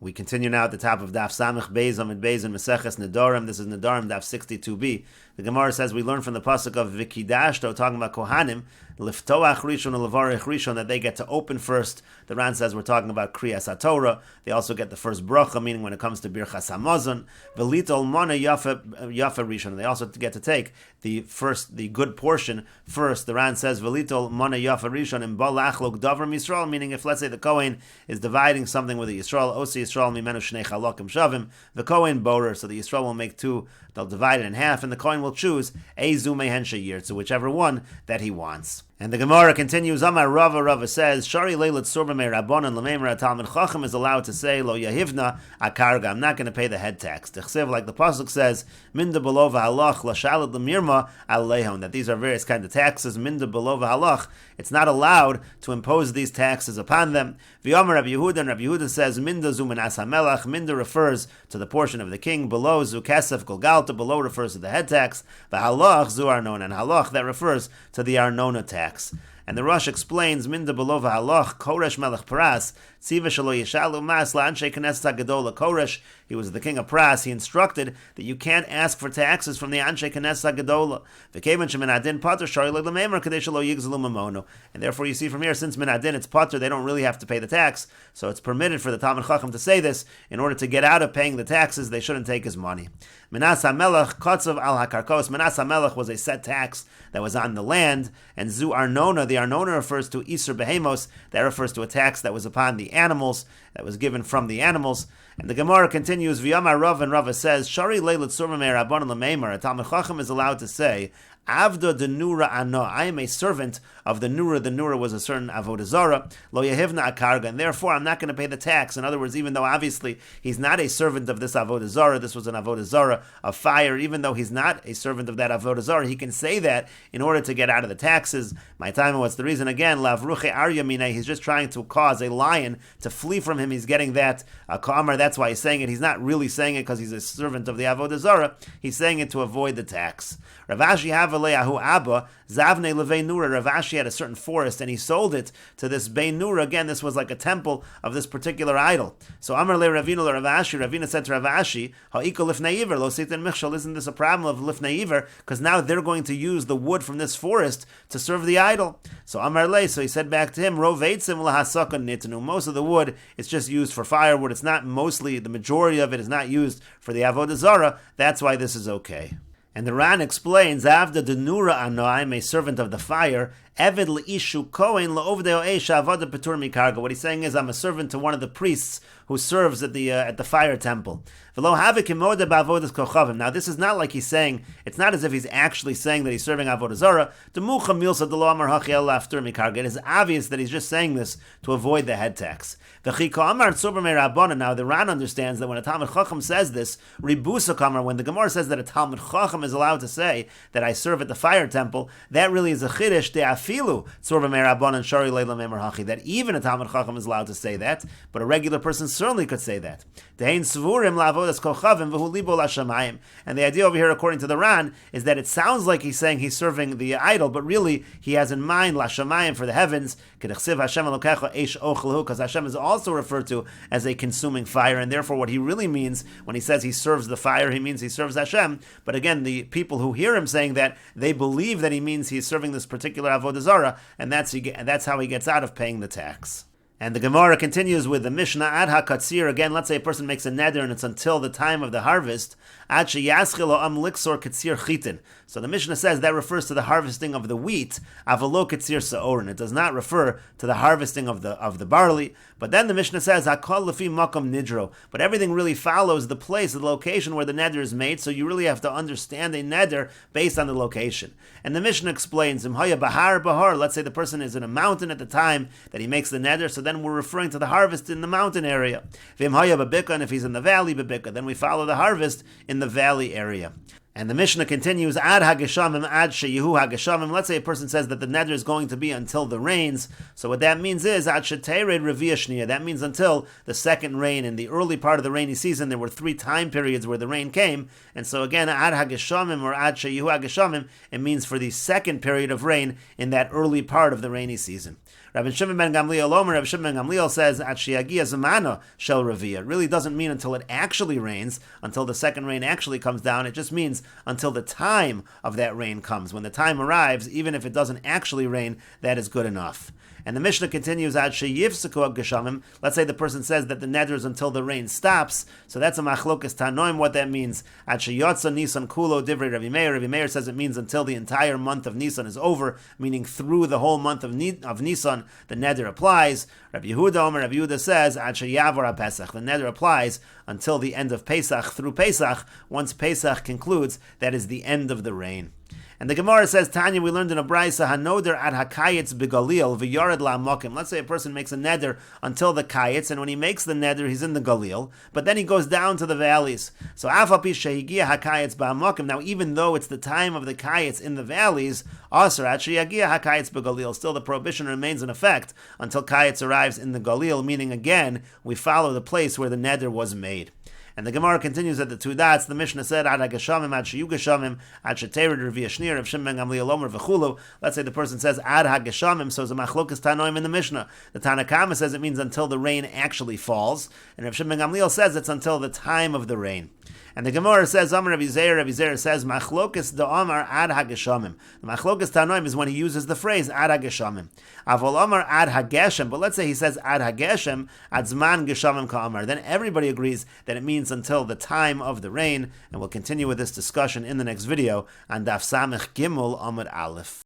We continue now at the top of Daf Samich Beis Amid Beis and Meseches Nedarim. This is Nedarim Daf 62b. The Gemara says we learn from the pasuk of Vikidashto, talking about Kohanim, Liftoach Rishon and Levarich Rishon, that they get to open first. The Ran says we're talking about Kriyas HaTorah. They also get the first bracha, meaning when it comes to Birchas Hamazon. Velitol Mana Yafa Rishon. They also get to take the good portion first. The Ran says Velitol Mana Yafa Rishon and Balachlok Davram Yisrael, meaning if let's say the Kohen is dividing something with the Yisrael, Osi Yisrael Mimenu Shnei Chalakim Shavim, the Kohen borer, so the Yisrael will make two. They'll divide it in half, and the Kohen will choose a Zume Hensha Yir, so whichever one that he wants. And the Gemara continues, Amar Rava says, Shari Leilat Surba Me Rabbanan Lamemra Talmud Chacham is allowed to say, Lo Yahivna Akarga, I'm not going to pay the head tax. Tichsev, like the pasuk says, Minda Belova Halach, Lashalat Lamirma Alehon, that these are various kinds of taxes, Minda Belova Halach, it's not allowed to impose these taxes upon them. V'yomer Rabbi Yehuda, and Rabbi Yehuda says, Minda Zumanas HaMelach, Minda refers to the portion of the king, below Zu Kesef Golgalta, below refers to the head tax, V'halach Zu Arnona, and Halach, that refers to the Arnona tax. And the Rosh explains, Minda Belova Halach, Koresh Melech Paras, Tziva Shalo Yeshalu Mas, La'anshe Knesset HaGadola Koresh, he was the king of Paras, he instructed that you can't ask for taxes from the Anshe Knesset HaGadola. V'kevan sheminadin pater shari le'lamemer kadei shelo yigzelu mamono. And therefore you see from here, since minadin it's pater, they don't really have to pay the tax, so it's permitted for the Talmud Chacham to say this, in order to get out of paying the taxes, they shouldn't take his money. Menas HaMelech, Kotzav al HaKarkos, Menas HaMelech was a set tax that was on the land, and Zu Arnona, the Arnona refers to Isur Behemos, that refers to a tax that was upon the animals, that was given from the animals. And the Gemara continues, V'yamar Rav, and Rava says, Shari leilat surma me rabbanan l'meimer, a Talmud Chacham is allowed to say, Avda de Nura Ano, I am a servant of the Nura. The Nura was a certain Avodah Zarah, Lo Yehivna Akarga, and therefore I'm not going to pay the tax. In other words, even though obviously he's not a servant of this Avodah Zarah, this was an Avodah Zarah of fire, even though he's not a servant of that Avodah Zarah, he can say that in order to get out of the taxes. My time, what's the reason? Again, Lavruche Arya Minei, he's just trying to cause a lion to flee from him. He's getting that Kamar, that's why he's saying it. He's not really saying it because he's a servant of the Avodah Zarah, he's saying it to avoid the tax. Ravashi Havaleahu Abba, Zavne Levei Nura. Ravashi had a certain forest and he sold it to this Bein Nura. Again, this was like a temple of this particular idol. So Amar Le Ravina Le Ravashi, Ravina said to Ravashi, Ha'iko Lifnei Iver, Lo Sitan Michshal, isn't this a problem of Lifnei Iver? Because now they're going to use the wood from this forest to serve the idol. So Amar Le, so he said back to him, Rov Eitzim Lahasakon Nitnu. Most of the wood, it's just used for firewood. It's not mostly, the majority of it is not used for the Avodah Zarah. That's why this is okay. And the Ran explains, Avda de Nura Ano, I am a servant of the fire. Eved le'ishu kohen le'ovdeo eish avada petur mikarga. What he's saying is, I'm a servant to one of the priests who serves at the fire temple. V'lo havik imoda ba'avodas kochavim. Now this is not like he's saying, it's not as if he's actually saying that he's serving avodah zarah. Demucha milsa delo amar hachiel laftur mikarga. It is obvious that he's just saying this to avoid the head tax. V'chika amar tzurba me rabbana. Now the Ran understands that when a Talmud Chacham says this, ribusa kamar, when the Gemara says that a Talmud Chacham is allowed to say that I serve at the fire temple, that really is a chiddush de'afilu tzurba me rabbanan shari leila memar hachi. That even a Talmud Chacham is allowed to say that, but a regular person certainly could say that. Dehein svurim la'avodas kochavim v'hu libo l'shamayim. And the idea over here, according to the Ran, is that it sounds like he's saying he's serving the idol, but really he has in mind l'shamayim, for the heavens. Kedechsiv Hashem elokecha eish ochlehu, because Hashem is also referred to as a consuming fire, and therefore what he really means when he says he serves the fire, he means he serves Hashem. But again, the people who hear him saying that, they believe that he means he's serving this particular Avodah Zarah, and that's how he gets out of paying the tax. And the Gemara continues with the Mishnah, Ad HaKatzir. Again, let's say a person makes a neder and it's until the time of the harvest. Ad sheyaschil am liksor katzir chitin. So the Mishnah says that refers to the harvesting of the wheat, avalo katzir sa'orin. It does not refer to the harvesting of the barley. But then the Mishnah says, Hakol lefi makom nidro. But everything really follows the place, the location where the neder is made, so you really have to understand a neder based on the location. And the Mishnah explains, Imhaya bahar bahar. Let's say the person is in a mountain at the time that he makes the neder, so then we're referring to the harvest in the mountain area. V'imhaya babika, and if he's in the valley, babika, then we follow the harvest in the valley area. And the Mishnah continues, Ad hageshamim, ad sheyihu hageshamim. Let's say a person says that the neder is going to be until the rains. So what that means is, ad shetered revia shniya. That means until the second rain. In the early part of the rainy season, there were 3 time periods where the rain came. And so again, ad hageshamim or ad sheyihu hageshamim, it means for the second period of rain in that early part of the rainy season. Rabbi Shimon ben Gamliel Omer, Rabbi Shimon ben Gamliel says, At Shiagia Zamana Shel Raviyah. It really doesn't mean until it actually rains, until the second rain actually comes down. It just means until the time of that rain comes. When the time arrives, even if it doesn't actually rain, that is good enough. And the Mishnah continues, Ad sheyifseku geshamim. Let's say the person says that the neder is until the rain stops. So that's a machlokas tanoim, what that means. Ad sheyotza Nisan kulo divrei Rabbi Meir. Rabbi Meir says it means until the entire month of Nisan is over, meaning through the whole month of Nisan, the neder applies. Rabbi Yehuda Omer, Rabbi Yehuda says, Ad sheyavor Pesach. The neder applies until the end of Pesach, through Pesach. Once Pesach concludes, that is the end of the rain. And the Gemara says, Tanya, we learned in a brayso, Hanoder ad hakayitz begalil v'yared la'amokim. Let's say a person makes a neder until the kayitz, and when he makes the neder, he's in the galil, but then he goes down to the valleys. So afapi shehigia hakayitz ba'amokim. Now, even though it's the time of the kayitz in the valleys, asar ad shehigia hakayitz begalil. Still, the prohibition remains in effect until kayitz arrives in the galil, meaning again, we follow the place where the neder was made. And the Gemara continues at the two dots. The Mishnah said, Ad hageshamim, ad sheyu geshamim, ad shetered revi shnir, Rav Shimon ben Gamliel Omer v'chulu. Let's say the person says, Ad hageshamim, so it's a machlokas tanoim in the Mishnah. The Tanakama says it means until the rain actually falls. And Rav Shimon ben Gamliel says it's until the time of the rain. And the Gemara says, Amar Rabbi Zeir says, Machlokas da Amar ad hageshamim. The Machlokas tanoim is when he uses the phrase ad hageshamim. Avol Amar ad hageshem, but let's say he says ad hageshem, ad zman geshamim ka'amar. Then everybody agrees that it means until the time of the rain, and we'll continue with this discussion in the next video on Daf Samech Gimel Amud Aleph.